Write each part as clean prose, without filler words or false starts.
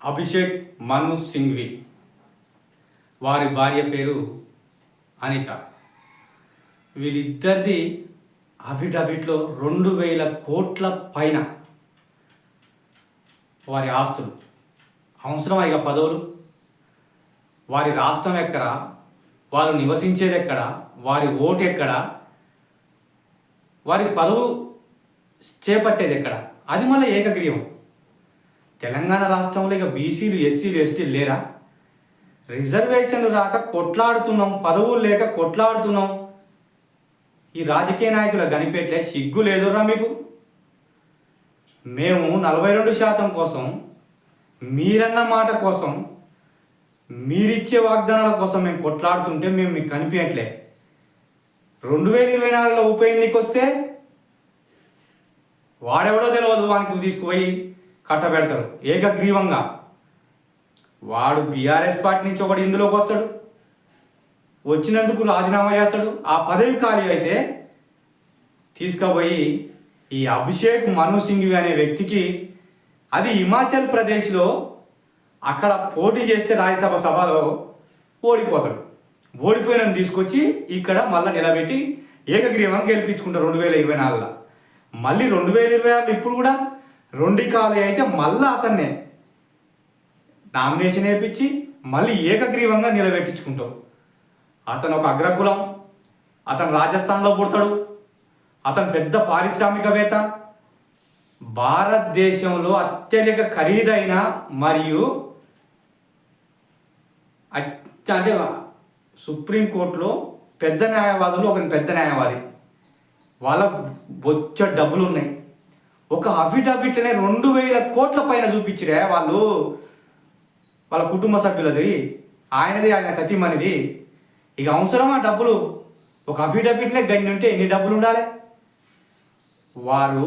అభిషేక్ మను సింఘ్వి, వారి భార్య పేరు అనిత. వీళ్ళిద్దరిది అఫిడవిట్లో 2000 కోట్ల పైన వారి ఆస్తులు. అవసరమా ఇక పదవులు? వారి రాష్ట్రం ఎక్కడ, వాళ్ళు నివసించేది ఎక్కడ, వారి ఓటు ఎక్కడ, వారి పదవు చేపట్టేది ఎక్కడ? అది మళ్ళీ ఏకగ్రీవం. తెలంగాణ రాష్ట్రంలో ఇక బీసీలు, ఎస్సీలు, ఎస్టీలు లేరా? రిజర్వేషన్లు రాక కొట్లాడుతున్నాం, పదవులు లేక కొట్లాడుతున్నాం. ఈ రాజకీయ నాయకుల గనిపెట్లే సిగ్గు లేదురా మీకు? మేము 42% కోసం, మీరన్న మాట కోసం, మీరిచ్చే వాగ్దానాల కోసం మేము కొట్లాడుతుంటే మేము మీకు కనిపించట్లే. 2024లో ఉప ఎన్నిక వస్తే వాడెవడో తెలియదు, వానికి తీసుకుపోయి కట్టబెడతారు ఏకగ్రీవంగా. వాడు బీఆర్ఎస్ పార్టీ నుంచి ఒకడు ఇందులోకి వస్తాడు, వచ్చినందుకు రాజీనామా చేస్తాడు. ఆ పదవి ఖాళీ అయితే తీసుకుపోయి ఈ అభిషేక్ మను సింఘ్వి అనే వ్యక్తికి, అది హిమాచల్ ప్రదేశ్లో అక్కడ పోటీ చేస్తే రాజ్యసభ సభలో ఓడిపోతాడు. ఓడిపోయిన తీసుకొచ్చి ఇక్కడ మళ్ళీ నిలబెట్టి ఏకగ్రీవంగా గెలిపించుకుంటారు 2024లో. మళ్ళీ 2026 ఇప్పుడు కూడా 2 ఖాళీ అయితే మళ్ళీ అతన్నే నామినేషన్ వేయించి మళ్ళీ ఏకగ్రీవంగా నిలబెట్టించుకుంటావు. అతను ఒక అగ్రకులం, అతను రాజస్థాన్లో పుడతాడు, అతను పెద్ద పారిశ్రామికవేత్త, భారతదేశంలో అత్యధిక ఖరీదైన మరియు అంటే సుప్రీంకోర్టులో పెద్ద న్యాయవాదులు ఒక పెద్ద న్యాయవాది, వాళ్ళ బొచ్చ డబ్బులు ఉన్నాయి. ఒక అఫిడవిట్నే 2000 కోట్ల పైన చూపించిరే వాళ్ళు, వాళ్ళ కుటుంబ సభ్యులది, ఆయనది, ఆయన సతీమణిది. ఇక అవసరమా డబ్బులు? ఒక అఫిడవిట్లే గన్ని ఉంటే ఎన్ని డబ్బులు ఉండాలి? వారు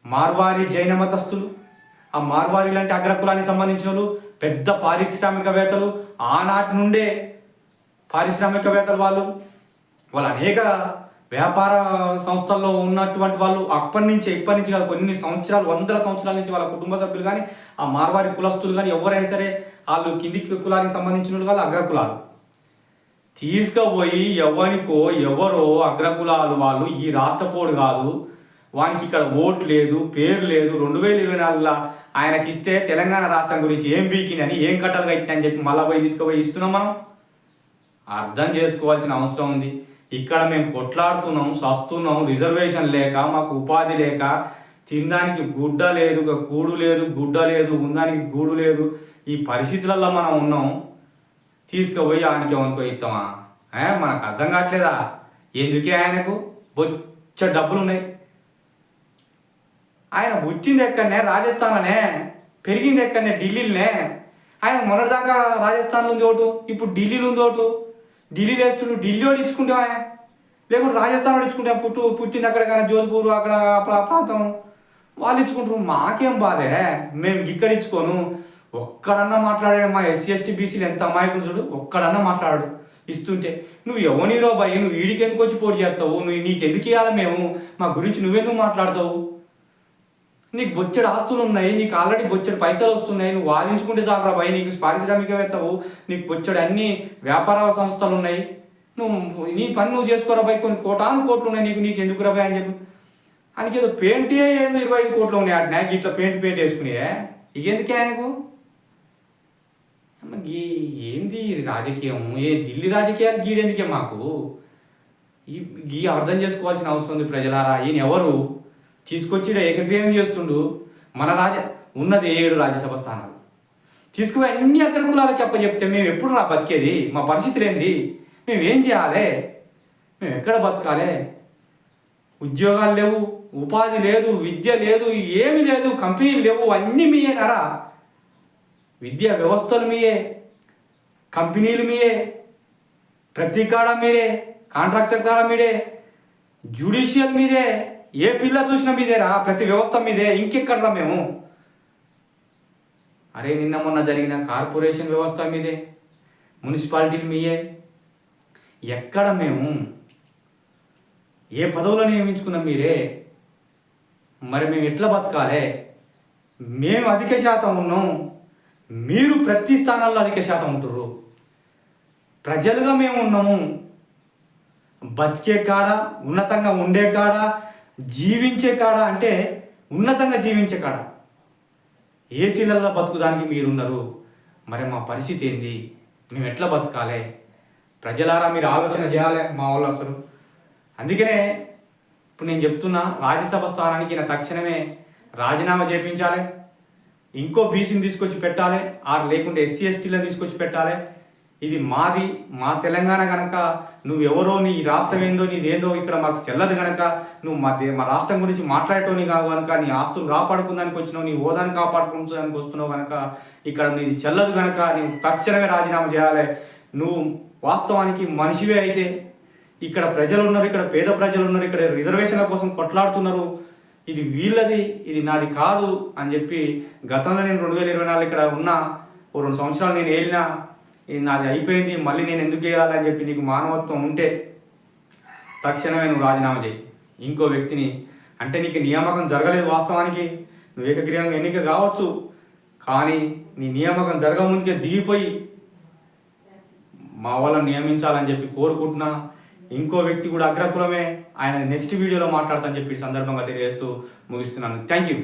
మార్వారి జైన మతస్థులు. ఆ మార్వారీలు అంటే అగ్రకులానికి సంబంధించిన వాళ్ళు, పెద్ద పారిశ్రామికవేత్తలు, ఆనాటి నుండే పారిశ్రామికవేత్తలు వాళ్ళు అనేక వ్యాపార సంస్థల్లో ఉన్నటువంటి వాళ్ళు. ఇప్పటి నుంచి కాదు, కొన్ని సంవత్సరాలు, 100 సంవత్సరాల నుంచి వాళ్ళ కుటుంబ సభ్యులు కానీ, ఆ మార్వారి కులస్తులు కానీ, ఎవరైనా సరే వాళ్ళు కిందికి కులానికి సంబంధించిన వాళ్ళు కాదు, అగ్రకులాలు. తీసుకుపోయి ఎవరో అగ్రకులాలు వాళ్ళు, ఈ రాష్ట్రపోడు కాదు, వానికి ఇక్కడ ఓటు లేదు, పేరు లేదు, 2024లో ఆయనకి ఇస్తే తెలంగాణ రాష్ట్రం గురించి ఏం బీకినని, ఏం కట్టలు కట్టినని చెప్పి మళ్ళీ పోయి తీసుకుపోయి ఇస్తున్నాం. మనం అర్థం చేసుకోవాల్సిన అవసరం ఉంది. ఇక్కడ మేము కొట్లాడుతున్నాం, సస్తున్నాం, రిజర్వేషన్ లేక, మాకు ఉపాధి లేక, తినడానికి గుడ్డ లేదు, కూడు లేదు, గుడ్డ లేదు, ఉండడానికి గూడు లేదు. ఈ పరిస్థితులలో మనం ఉన్నాం. తీసుకుపోయి ఆయనకి ఏమనుకో ఇస్తామా? మనకు అర్థం కావట్లేదా? ఎందుకే ఆయనకు బొచ్చ డబ్బులు ఉన్నాయి. ఆయన పుట్టింది ఎక్కడనే? రాజస్థాన్లోనే. పెరిగింది ఎక్కడనే? ఢిల్లీలోనే. ఆయన మొన్నటిదాకా రాజస్థాన్లో ఉంది ఓటు, ఇప్పుడు ఢిల్లీలో ఉంది ఓటు. ఢిల్లీలో వేస్తుండు, ఢిల్లీ వాడు ఇచ్చుకుంటావా? లేకుంటే రాజస్థాన్ వాడు ఇచ్చుకుంటా? పుట్టింది అక్కడ కానీ జోధ్పూర్ అక్కడ ప్రాంతం వాళ్ళు ఇచ్చుకుంటారు. మాకేం బాధే, మేము ఇక్కడ ఇచ్చుకోను. ఒక్కడన్నా మాట్లాడాడు? మా ఎస్సీ ఎస్టీ బీసీలు ఎంత అమాయకులు చూడు, ఒక్కడన్నా మాట్లాడు ఇస్తుంటే. నువ్వు ఎవనిరో భయ్య, నువ్వు వీడికి ఎందుకు వచ్చి పోటీ చేస్తావు? నీకెందుకు ఇవ్వాలి మేము? మా గురించి నువ్వెందుకు మాట్లాడతావు? నీకు బొచ్చడు ఆస్తులు ఉన్నాయి, నీకు ఆల్రెడీ బొచ్చడు పైసలు వస్తున్నాయి, నువ్వు వాదించుకుంటే చాలరా భయ్. నీకు పారిశ్రామికవేత్తవు, నీకు బొచ్చడు అన్ని వ్యాపార సంస్థలు ఉన్నాయి, నువ్వు నీ పని నువ్వు చేసుకోరా భయ్. కొన్ని కోట్లు ఉన్నాయి నీకు ఎందుకు రా భయ్ అని చెప్పి. ఆయనకి ఏదో పెయింటే ఏదో 25 కోట్లు ఉన్నాయి ఆట, నాకు ఇట్లా పెయింట్ వేసుకునే. ఇక ఎందుకే ఆయనకు? ఏంది రాజకీయం? ఢిల్లీ రాజకీయాలు గీడెందుకే మాకు? అర్థం చేసుకోవాల్సిన అవసరం ఉంది ప్రజలారా. ఈయన ఎవరు? తీసుకొచ్చి ఏకగ్రీవం చేస్తుండు. మన ఉన్నది 7 రాజ్యసభ స్థానాలు తీసుకుపోయి అన్ని అగ్రకులాలకి అప్పచెప్తే మేము ఎప్పుడు బతికేది? మా పరిస్థితులు ఏంది? మేము ఏం చేయాలి? మేము ఎక్కడ బతకాలి? ఉద్యోగాలు లేవు, ఉపాధి లేదు, విద్య లేదు, ఏమి లేదు, కంపెనీలు లేవు. అన్నీ మీయేనారా? విద్యా వ్యవస్థలు మీయే, కంపెనీలు మీయే, ప్రతి కాడ మీరే, కాంట్రాక్టర్ కాడ మీరే, జ్యుడిషియల్ మీదే, ఏ పిల్లర్ చూసినా మీదేరా, ప్రతి వ్యవస్థ మీదే. ఇంకెక్కడరా మేము? అరే నిన్న మొన్న జరిగిన కార్పొరేషన్ వ్యవస్థ మీదే, మున్సిపాలిటీలు మీయే. ఎక్కడ మేము? ఏ పదవులను నియమించుకున్నాం మీరే? మరి మేము ఎట్లా బతకాలి? మేము అధిక శాతం ఉన్నాం, మీరు ప్రతి స్థానాల్లో అధిక శాతం ఉంటుర్రు. ప్రజలుగా మేము ఉన్నాము. బతికే కాడ, ఉన్నతంగా ఉండే కాడ, జీవించే కాడ, అంటే ఉన్నతంగా జీవించే కాడ ఏసీలలో బతుకుదానికి మీరున్నారు. మరి మా పరిస్థితి ఏంది? మేము ఎట్లా బతకాలి? ప్రజలారా మీరు ఆలోచన చేయాలి మా వాళ్ళు అసలు. అందుకనే ఇప్పుడు నేను చెప్తున్నా, రాజ్యసభ స్థానానికి నా తక్షణమే రాజీనామా చేయించాలి. ఇంకో బీసీని తీసుకొచ్చి పెట్టాలి, లేకుంటే ఎస్సీ ఎస్టీలను తీసుకొచ్చి పెట్టాలి. ఇది మాది, మా తెలంగాణ కనుక నువ్వెవరో, నీ రాష్ట్రం ఏందో, నీదేందో ఇక్కడ మాకు చెల్లదు కనుక, నువ్వు మా రాష్ట్రం గురించి మాట్లాడేటోని కావు కనుక, నీ ఆస్తులు కాపాడుకుందానికి వచ్చినావు, నీ హోదాని కాపాడుకుందానికి వస్తున్నావు కనుక, ఇక్కడ నీది చెల్లదు కనుక నీవు తక్షణమే రాజీనామా చేయాలి. నువ్వు వాస్తవానికి మనిషివే అయితే, ఇక్కడ ప్రజలు ఉన్నారు, ఇక్కడ పేద ప్రజలు ఉన్నారు, ఇక్కడ రిజర్వేషన్ల కోసం కొట్లాడుతున్నారు, ఇది వీళ్ళది, ఇది నాది కాదు అని చెప్పి గతంలో నేను 2024 ఇక్కడ ఉన్నా, ఓ 2 సంవత్సరాలు నేను ఏలినా, ఇది నాది అయిపోయింది, మళ్ళీ నేను ఎందుకు వేయాలని చెప్పి నీకు మానవత్వం ఉంటే తక్షణమే నువ్వు రాజీనామా చేయి. ఇంకో వ్యక్తిని, అంటే నీకు నియామకం జరగలేదు, వాస్తవానికి నువ్వు ఏకగ్రీవంగా ఎన్నిక కావచ్చు, కానీ నీ నియామకం జరగముందుకే దిగిపోయి మా వాళ్ళని నియమించాలని చెప్పి కోరుకుంటున్నా. ఇంకో వ్యక్తి కూడా అగ్రకులమే, ఆయన నెక్స్ట్ వీడియోలో మాట్లాడతానని చెప్పి సందర్భంగా తెలియజేస్తూ ముగిస్తున్నాను. Thank you.